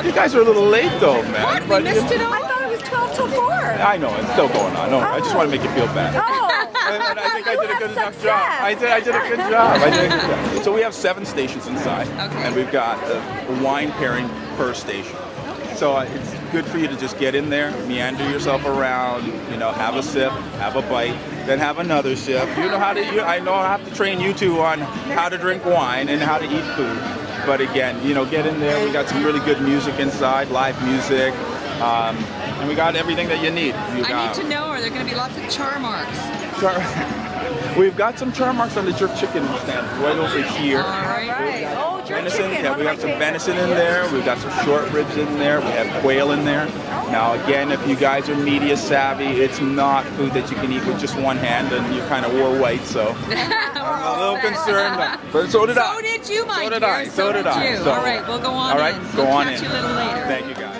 You guys are a little late though, man. What? We missed it all? I thought it was 12 till 4. I know, it's still going on. No, I just want to make you feel bad. And I think I did a good enough job. I did a good job. So we have 7 stations inside, and we've got a wine pairing per station. So it's good for you to just get in there, meander yourself around, you know, have a sip, have a bite, then have another sip. You know how to. I know I have to train you two on how to drink wine and how to eat food. But again, you know, get in there. We got some really good music inside, live music, and we got everything that you need. I need to know, are there going to be lots of char marks? We've got some char marks on the jerk chicken stand right over here. All right. Oh, jerk venison. Chicken. Yeah, we have some venison in there. We've got some short ribs in there. We have quail in there. Now, again, if you guys are media savvy, it's not food that you can eat with just one hand, and you kind of wore white, so I'm a little concerned. But so did I. So did you, my dear. So did I. So, all right, we'll go on. All right, in. go we'll on catch in. you a little later. Thank you, guys.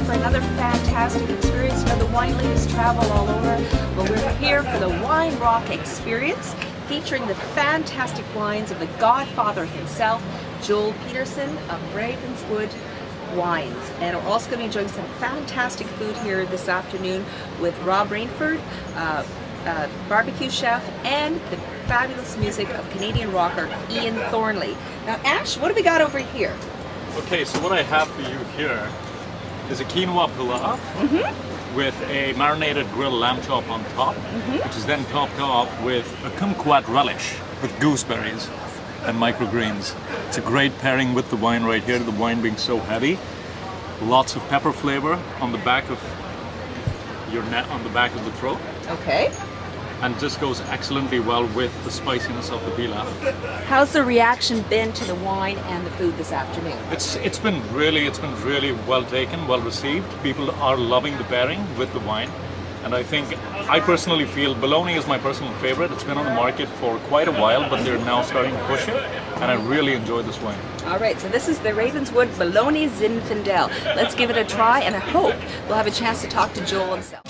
For another fantastic experience. You know, the wine ladies travel all over, but we're here for the Wine Rock experience, featuring the fantastic wines of the Godfather himself, Joel Peterson of Ravenswood Wines. And we're also going to be enjoying some fantastic food here this afternoon with Rob Rainford, BBQ Chef, and the fabulous music of Canadian rocker Ian Thornley. Now, Ash, what do we got over here? Okay, so what I have for you here is a quinoa pilaf with a marinated grilled lamb chop on top, which is then topped off with a kumquat relish with gooseberries and microgreens. It's a great pairing with the wine right here, the wine being so heavy. Lots of pepper flavor on the back of your on the back of the throat. Okay. And just goes excellently well with the spiciness of the pilaf. How's the reaction been to the wine and the food this afternoon? It's been really well taken, well received. People are loving the pairing with the wine, and I personally feel Bologna is my personal favorite. It's been on the market for quite a while, but they're now starting to push it, and I really enjoy this wine. All right, so this is the Ravenswood Bologna Zinfandel. Let's give it a try, and I hope we'll have a chance to talk to Joel himself.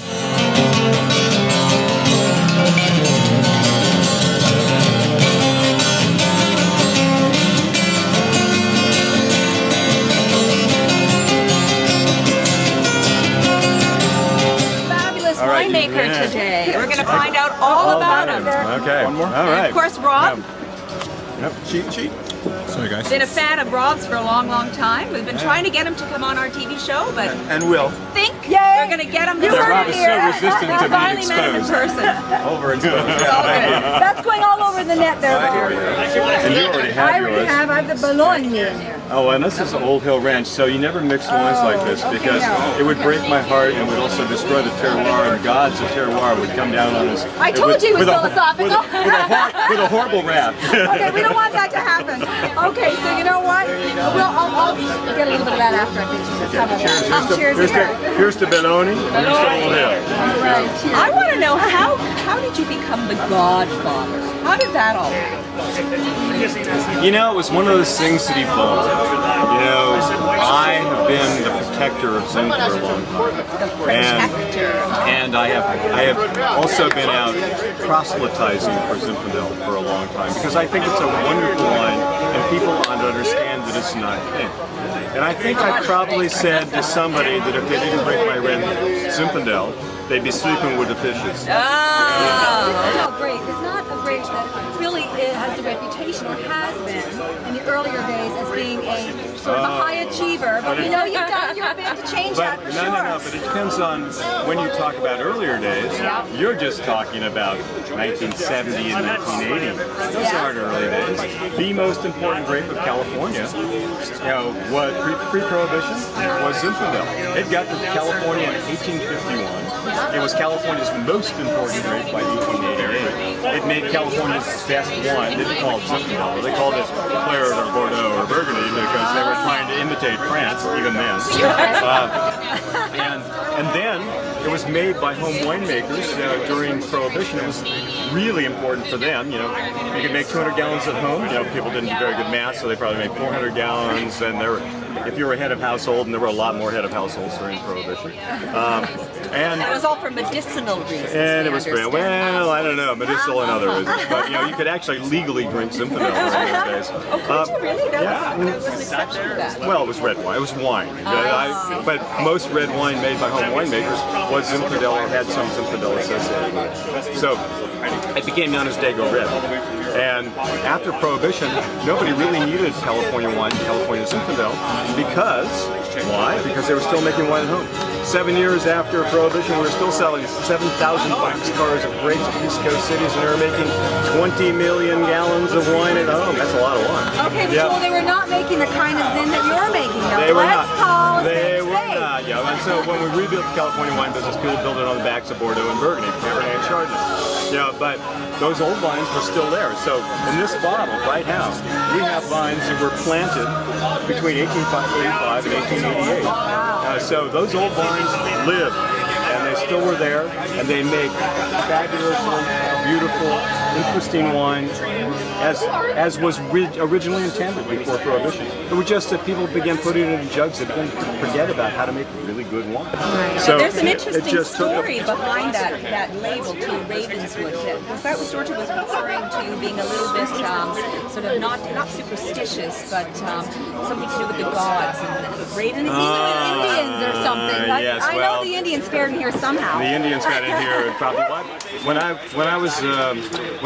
Winemaker today. We're going to find out all about him. Okay. One more. All right. And of course, Rob. Yep. Cheat. Sorry, guys. Been a fan of Rob's for a long time. We've been trying to get him to come on our TV show, but And will. think we're going to get him to Rob is so resistant to being finally met him in exposed. person. Overexposed. It's all good. That's going all over the net there, Bob. And you already have I already yours. have. I have the Bologna in there. Oh, and this is Old Hill Ranch, so you never mix wines like this because it would break my heart and would also destroy the terroir, and the gods of terroir would come down on us. I told you he was philosophical. With a horrible rap. Okay, we don't want that to happen. Okay, so you know what? I'll get a little bit of that after I finish this. Cheers. Here's to Bologna, here's to Old Hill. All right, cheers. I want to know how did you become the Godfather? How did that all happen? You know, it was one of those things that evolved. You know, I have been the protector of Zin for a long time. And I have also been out proselytizing for Zinfandel for a long time because I think it's a wonderful wine and people understand that it's not pink. And I think I probably said to somebody that if they didn't drink my red Zinfandel, they'd be sleeping with the fishes. Oh. It's not a grape. It's not a grape that really has the reputation, or has been in the earlier days, as being a sort of a high achiever. But we know you've done your bit to change that for sure. No, but it depends on when you talk about earlier days. You're just talking about 1970 and 1980. Those aren't early days. The most important grape of California, you know, what pre-prohibition was Zinfandel. It got to California in 1851. It was California's most important grape by 1888. It made California's best wine. They didn't call it Zinfandel. They called it Claret or Bordeaux or Burgundy because they were trying to imitate France, even then. And then it was made by home winemakers during Prohibition. It was really important for them. You know, you could make 200 gallons at home. You know, people didn't do very good math, so they probably made 400 gallons. And if you were a head of household, and there were a lot more head of households during Prohibition. And it was all for medicinal reasons. And it was for, well, I don't know, medicinal and other reasons. But you know, you could actually legally drink Zinfandel during those days. Oh, could you really? Yeah. There was an exception to that. Well, it was red wine. It was wine. But most red wine made by home winemakers was Zinfandel or had some Zinfandel associated with it. So it became known as Dago Red. And after Prohibition, nobody really needed California wine, California Zinfandel, because, why? Because they were still making wine at home. 7 years after Prohibition, we were still selling 7,000 boxcars of grapes in East Coast cities, and they were making 20 million gallons of wine at home. That's a lot of wine. Okay, but Joel, they were not making the kind of Zin that you're making. Now, They were let's not. call They Zin were today. not. Yeah. And so when we rebuilt the California wine business, people built it on the backs of Bordeaux and Burgundy, Cabernet and Chardonnay. Yeah, but those old vines were still there. So in this bottle right now, we have vines that were planted between 1885 and 1888. So those old vines lived, and they still were there, and they make fabulous, beautiful, interesting wine, as was originally intended before Prohibition. It was just that people began putting it in jugs. They began to forget about how to make really good wine. So There's an it interesting just took story behind that label to Ravenswood. Was that what Georgia was referring to, being a little bit sort of not superstitious, but something to do with the gods and Raven? Indians or something. Yes, I know the Indians fared in here somehow. The Indians got in here probably. When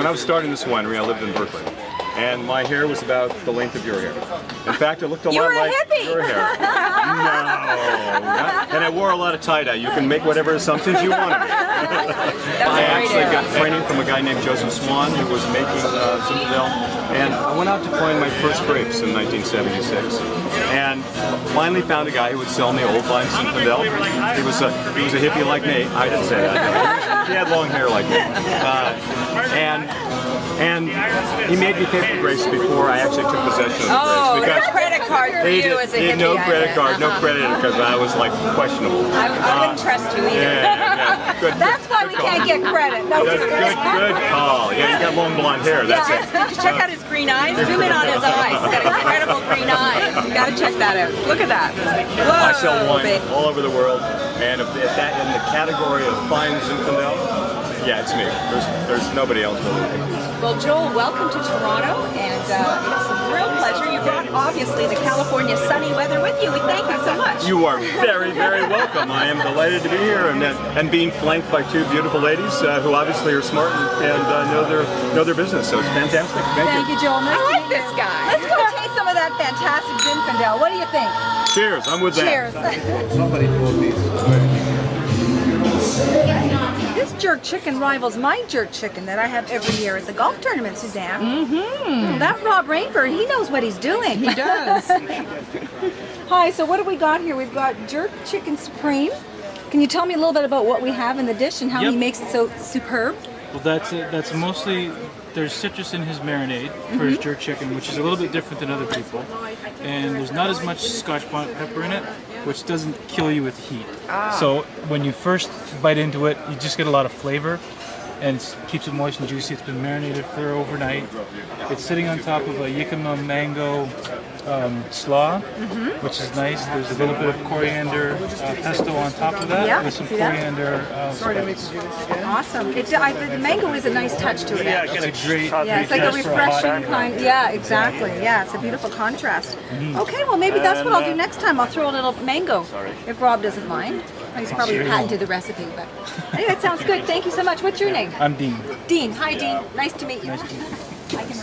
I was starting this winery, I lived in Berkeley, and my hair was about the length of your hair. In fact, it looked a lot like your hair. No, and I wore a lot of tie-dye. You can make whatever assumptions you want to make. I actually got training from a guy named Joseph Swan, who was making Zinfandel, and I went out to find my first grapes in 1976, and finally found a guy who would sell me old vine Zinfandel. He was a hippie like me. I didn't say that. He had long hair like me, and he made me pay for grapes before I actually took possession of the grapes. Because it's a credit card for you as a hippie. No credit card, no credit, because I was like questionable. I wouldn't trust you either. Yeah. Good, That's why we can't get credit. No, just good call. Yeah, you got long blonde hair. That's it. Did you check out his green eyes? Zoom in on his eyes. He's got incredible green eyes. You gotta check that out. Look at that. Whoa, I sell wine babe. all over the world, and if that in the category of fine Zinfandel, yeah, it's me. There's nobody else really. Well, Joel, welcome to Toronto, and it's a real pleasure. You brought, obviously, the California sunny weather with you. We thank you so much. You are very, very welcome. I am delighted to be here and being flanked by two beautiful ladies who obviously are smart and know their business. So it's fantastic. Thank you, Joel. Nice I to like meet this you. guy. Let's go taste some of that fantastic Zinfandel. What do you think? Cheers. I'm with that. Cheers. This jerk chicken rivals my jerk chicken that I have every year at the golf tournament, Suzanne. Mm-hmm. That Rob Rainford, he knows what he's doing. He does. Hi, so what do we got here? We've got jerk chicken supreme. Can you tell me a little bit about what we have in the dish and how he makes it so superb? Well, that's mostly, there's citrus in his marinade for his jerk chicken, which is a little bit different than other people. And there's not as much Scotch bonnet pepper in it, which doesn't kill you with heat. So when you first bite into it, you just get a lot of flavor, and it keeps it moist and juicy. It's been marinated for overnight. It's sitting on top of a Yakima mango slaw, which is nice. There's a little bit of coriander pesto on top of that, with some coriander spice. Awesome. The mango is a nice touch to it. It's a great, Yeah, it's like a refreshing kind. Yeah, exactly. Yeah, it's a beautiful contrast. Okay, well maybe that's what I'll do next time. I'll throw a little mango, if Rob doesn't mind. He's probably patented the recipe, but anyway, that sounds good. Thank you so much. What's your name? I'm Dean. Dean. Hi, Dean. Nice to meet you. Nice to meet you. I can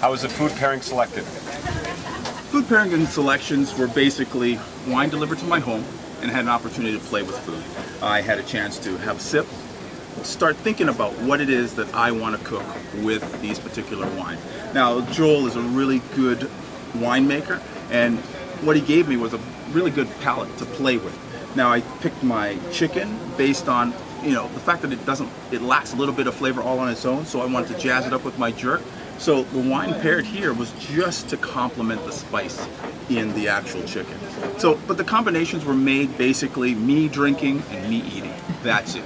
How was the food pairing selected? Food pairing and selections were basically wine delivered to my home and had an opportunity to play with food. I had a chance to have a sip, start thinking about what it is that I want to cook with these particular wines. Now, Joel is a really good winemaker, and what he gave me was a really good palate to play with. Now, I picked my chicken based on, the fact that it lacks a little bit of flavor all on its own, so I wanted to jazz it up with my jerk. So the wine paired here was just to complement the spice in the actual chicken. So, but the combinations were made basically me drinking and me eating. That's it.